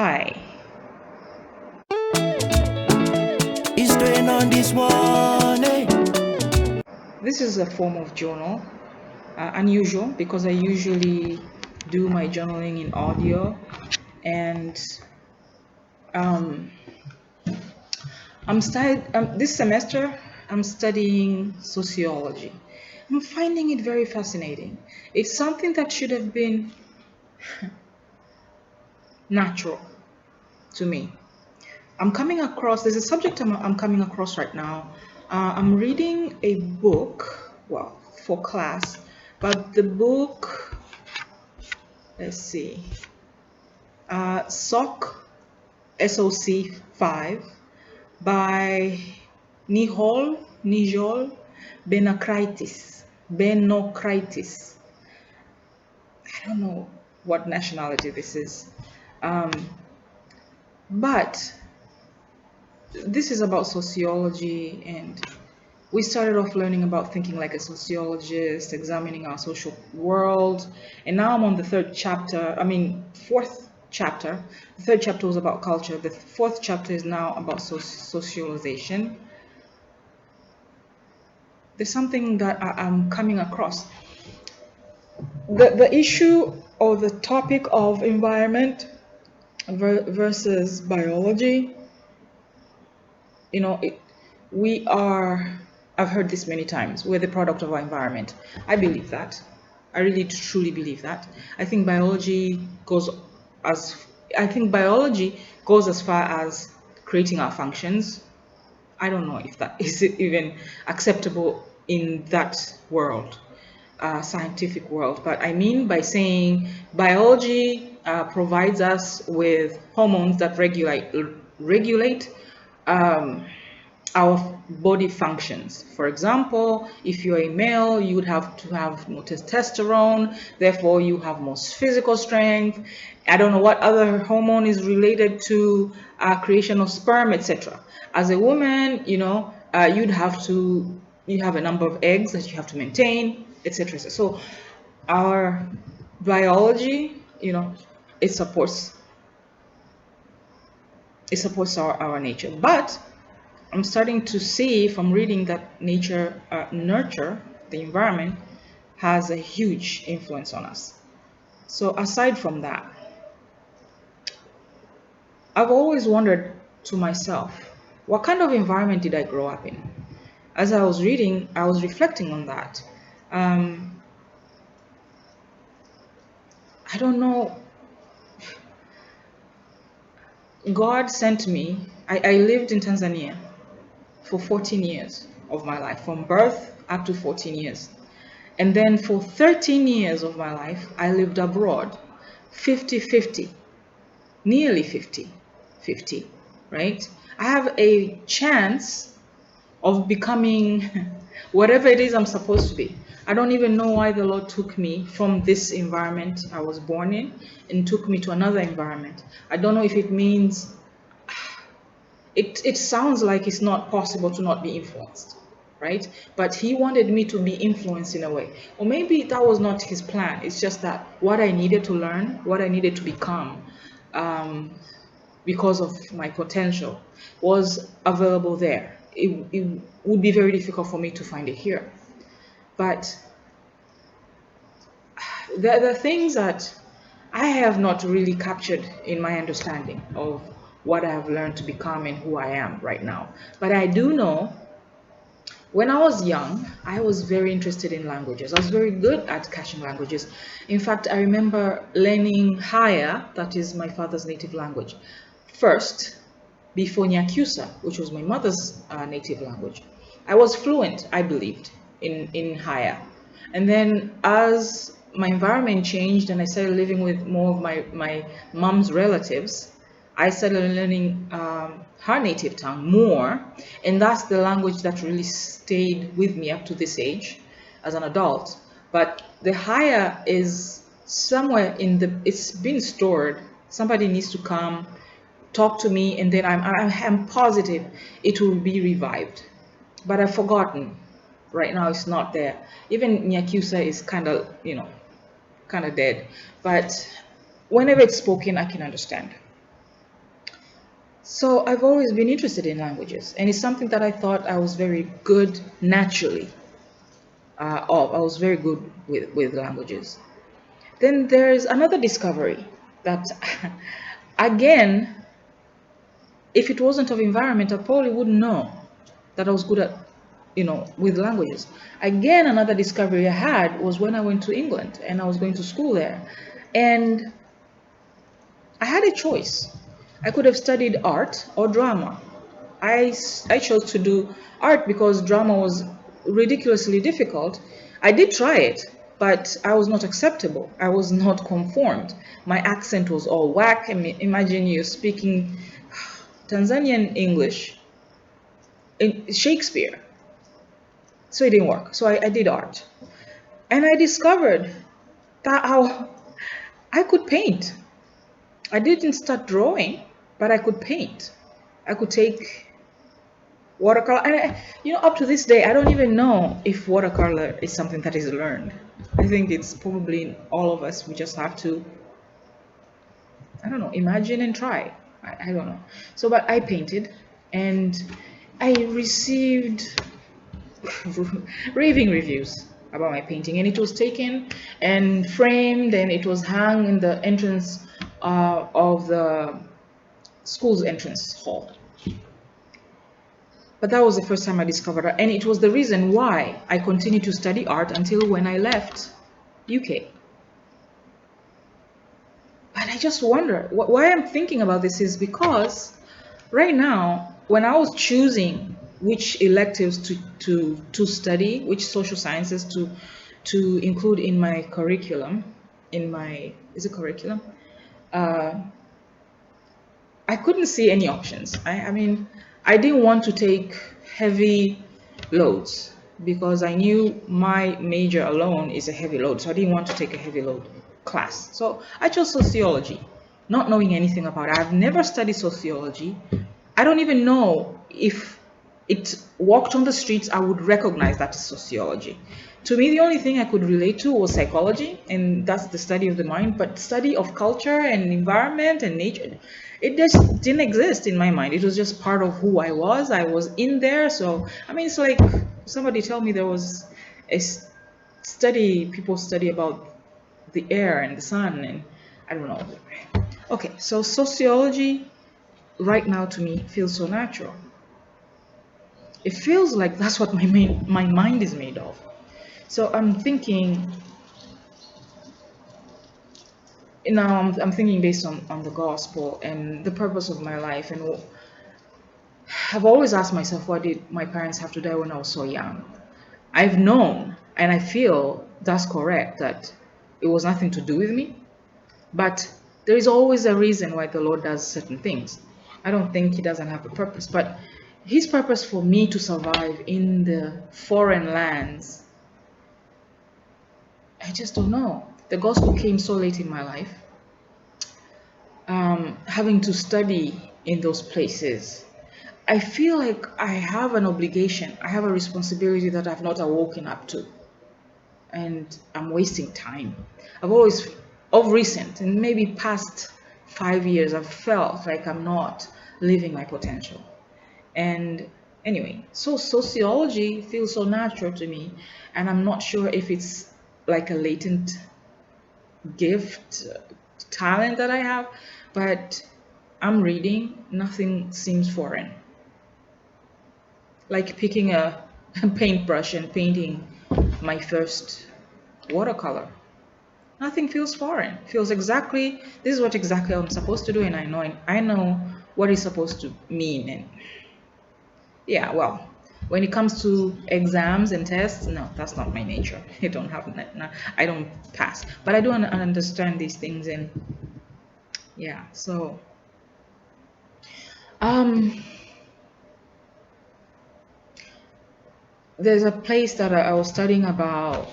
Hi. It's going on this one, eh? This is a form of journal, unusual because I usually do my journaling in audio, and um, this semester. I'm studying sociology. I'm finding it very fascinating. It's something that should have been natural to me. There's a subject I'm coming across right now. I'm reading a book, well, for class, but the book, let's see, SOC 5 by Nijol Benokritis. I don't know what nationality this is. Um, but this is about sociology, and we started off learning about thinking like a sociologist, examining our social world, and now I'm on the fourth chapter. The third chapter was about culture. The fourth chapter is now about socialization. There's something that I'm coming across. The issue or the topic of environment versus biology, you know, we are, I've heard this many times, we're the product of our environment. I believe that. I really truly believe that. I think as biology goes as far as creating our functions. I don't know if that is even acceptable in that world, scientific world. But I mean by saying biology provides us with hormones that regulate um, our body functions. For example, if you're a male, you would have to have more testosterone, therefore you have more physical strength. I don't know what other hormone is related to creation of sperm, etc. As a woman, you have a number of eggs that you have to maintain, etc. So our biology, it supports our nature. But I'm starting to see from reading that nurture, the environment, has a huge influence on us. So aside from that, I've always wondered to myself, what kind of environment did I grow up in? As I was reading, I was reflecting on that. Um, I don't know. God sent me. I lived in Tanzania for 14 years of my life, from birth up to 14 years. And then for 13 years of my life, I lived abroad, 50-50, nearly 50-50, right? I have a chance of becoming whatever it is I'm supposed to be. I don't even know why the Lord took me from this environment I was born in and took me to another environment. I don't know if it means, it sounds like it's not possible to not be influenced, right? But he wanted me to be influenced in a way. Or maybe that was not his plan. It's just that what I needed to learn, what I needed to become, um, because of my potential, was available there. It would be very difficult for me to find it here. But the things that I have not really captured in my understanding of what I have learned to become and who I am right now. But I do know when I was young, I was very interested in languages. I was very good at catching languages. In fact, I remember learning Haya, that is my father's native language, first before Nyakyusa, which was my mother's native language. I was fluent, I believed, in Haya. And then as my environment changed and I started living with more of my mom's relatives, I started learning her native tongue more, and that's the language that really stayed with me up to this age as an adult. But the higher is somewhere it's been stored. Somebody needs to come, talk to me, and then I'm positive it will be revived. But I've forgotten. Right now, it's not there. Even Nyakyusa is kind of dead. But whenever it's spoken, I can understand. So I've always been interested in languages, and it's something that I thought I was very good naturally. I was very good with languages. Then there's another discovery that, again, if it wasn't of environment, I probably wouldn't know that I was good at, with languages. Again, another discovery I had was when I went to England and I was going to school there. And I had a choice. I could have studied art or drama. I chose to do art because drama was ridiculously difficult. I did try it, but I was not acceptable. I was not conformed. My accent was all whack. I mean, imagine you speaking Tanzanian English in Shakespeare. So it didn't work. So I did art. And I discovered that how I could paint. I didn't start drawing, but I could paint. I could take watercolor. And up to this day, I don't even know if watercolor is something that is learned. I think it's probably all of us. We just have to, I don't know, imagine and try. I don't know. So, but I painted and I received raving reviews about my painting, and it was taken and framed and it was hung in the entrance of the school's entrance hall. But that was the first time I discovered it, and it was the reason why I continued to study art until when I left UK. But I just wonder why I'm thinking about this is because right now, when I was choosing which electives to study, which social sciences to include in my curriculum, is it curriculum? I couldn't see any options. I mean, I didn't want to take heavy loads because I knew my major alone is a heavy load. So I didn't want to take a heavy load class. So I chose sociology, not knowing anything about it. I've never studied sociology. I don't even know if it walked on the streets, I would recognize that as sociology. To me, the only thing I could relate to was psychology, and that's the study of the mind. But study of culture and environment and nature, it just didn't exist in my mind. It was just part of who I was. I was in there. So, I mean, it's like somebody tell me there was a study, people study about the air and the sun, and I don't know. Okay, so sociology right now to me feels so natural. It feels like that's what my mind is made of. So I'm thinking, now I'm thinking based on the gospel and the purpose of my life. And I've always asked myself, why did my parents have to die when I was so young? I've known, and I feel that's correct, that it was nothing to do with me. But there is always a reason why the Lord does certain things. I don't think he doesn't have a purpose, but his purpose for me to survive in the foreign lands, I just don't know. The gospel came so late in my life. Having to study in those places, I feel like I have an obligation, I have a responsibility that I've not awoken up to. And I'm wasting time. I've always, of recent, and maybe past 5 years, I've felt like I'm not living my potential. And anyway, so sociology feels so natural to me, and I'm not sure if it's like a latent gift, talent that I have, but I'm reading, nothing seems foreign. Like picking a paintbrush and painting my first watercolor. Nothing feels foreign. Feels exactly, this is what exactly I'm supposed to do, and I know what it's supposed to mean. And yeah, well, when it comes to exams and tests, no, that's not my nature. I don't have that. No, I don't pass. But I do understand these things, and yeah, so um there's a place that I was studying about,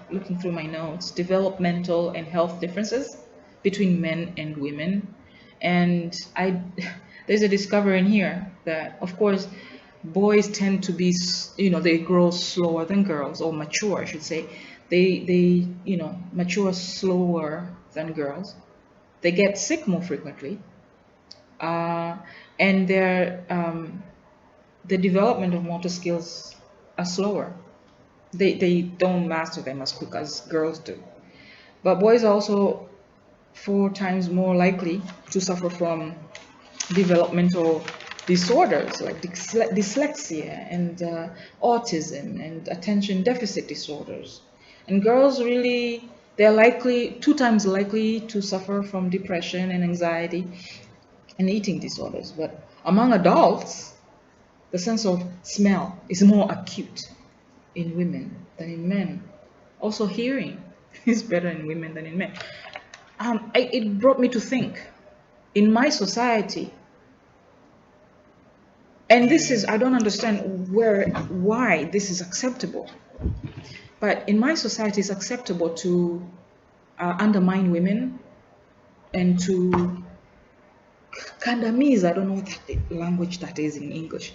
looking through my notes, developmental and health differences between men and women. And there's a discovery in here that, of course, boys tend to be, they grow slower than girls, or mature, I should say. They mature slower than girls. They get sick more frequently. uh, and the development of motor skills are slower. They don't master them as quick as girls do. But boys are also 4 times more likely to suffer from developmental disorders like dyslexia and autism and attention deficit disorders. And girls really, they're likely 2 times likely to suffer from depression and anxiety and eating disorders. But among adults, the sense of smell is more acute in women than in men. Also, hearing is better in women than in men. It brought me to think, in my society, and this is, I don't understand why this is acceptable, but in my society it's acceptable to undermine women and to kandamiza, I don't know what that language that is in English,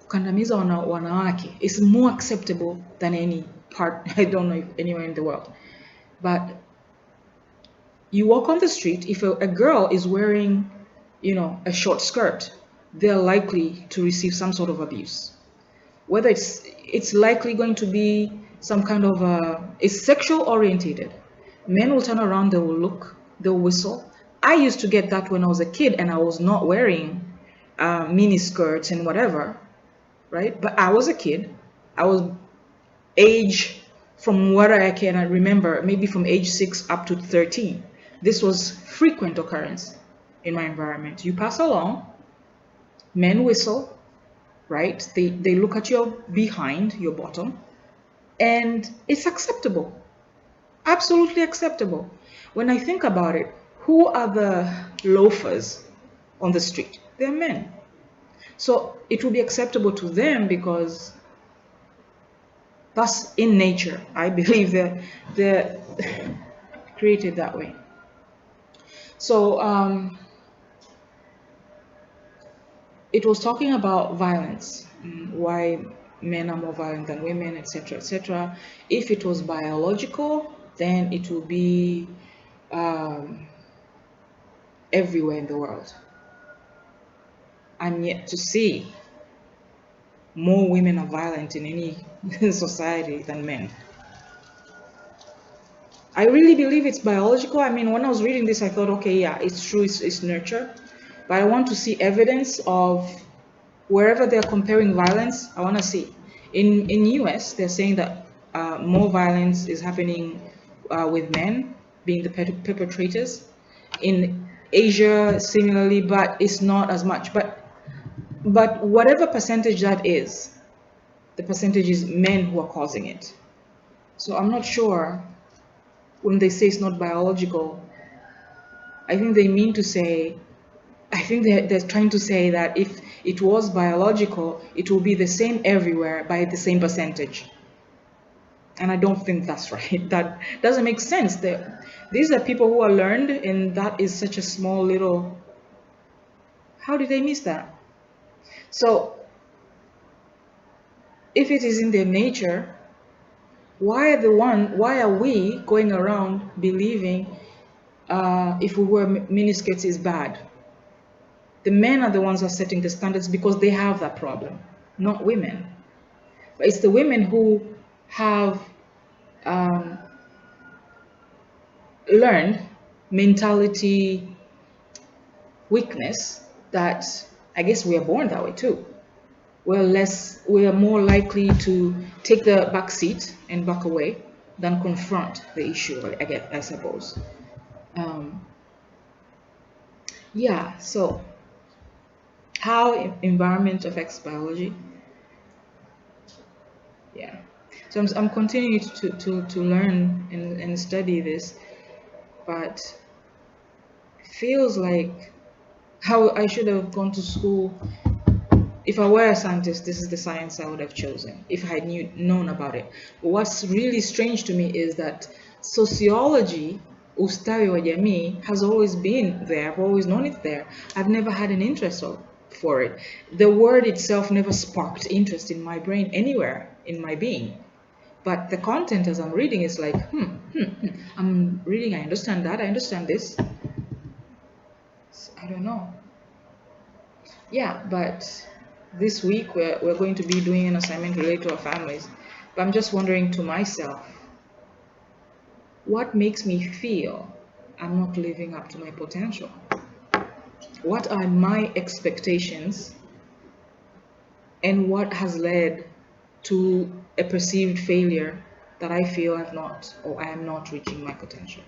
kandamiza wanawake is more acceptable than any part, I don't know if anywhere in the world. But you walk on the street, if a girl is wearing, a short skirt, they're likely to receive some sort of abuse. Whether it's likely going to be some kind of it's sexual orientated. Men will turn around, they will look, they'll whistle. I used to get that when I was a kid and I was not wearing mini skirts and whatever, right? But I was a kid. I was age, from what I can remember, maybe from age 6 up to 13. This was frequent occurrence in my environment. You pass along, men whistle, right? They look at your behind, your bottom, and it's acceptable. Absolutely acceptable. When I think about it, who are the loafers on the street? They're men. So it will be acceptable to them because that's in nature. I believe they're created that way. So it was talking about violence, why men are more violent than women, etc., etc. If it was biological, then it will be everywhere in the world. I'm yet to see more women are violent in any society than men. I really believe it's biological. I mean, when I was reading this, I thought, okay, yeah, it's true, it's nurture. But I want to see evidence of wherever they're comparing violence, I want to see. In US, they're saying that more violence is happening with men being the perpetrators. In Asia, similarly, but it's not as much. But whatever percentage that is, the percentage is men who are causing it. So I'm not sure when they say it's not biological. I think they mean to say, I think they're trying to say that if it was biological, it will be the same everywhere by the same percentage. And I don't think that's right. That doesn't make sense. These are people who are learned, and that is such a small little. How did they miss that? So, if it is in their nature, why are we going around believing if we wear miniskirts is bad? The men are the ones who are setting the standards because they have that problem, not women. But it's the women who have learned mentality weakness that I guess we are born that way too. We are more likely to take the back seat and back away than confront the issue, I suppose. Yeah, so how environment affects biology. Yeah, so I'm continuing to learn and study this, but feels like how I should have gone to school. If I were a scientist, this is the science I would have chosen if I had known about it. But what's really strange to me is that sociology, ustawi wa jamii, has always been there. I've always known it there. I've never had an interest for it. The word itself never sparked interest in my brain anywhere in my being. But the content as I'm reading is like, I'm reading, I understand that, I understand this. I don't know. Yeah, but this week we're going to be doing an assignment related to our families. But I'm just wondering to myself, what makes me feel I'm not living up to my potential? What are my expectations and what has led to a perceived failure that I feel I've not or I am not reaching my potential?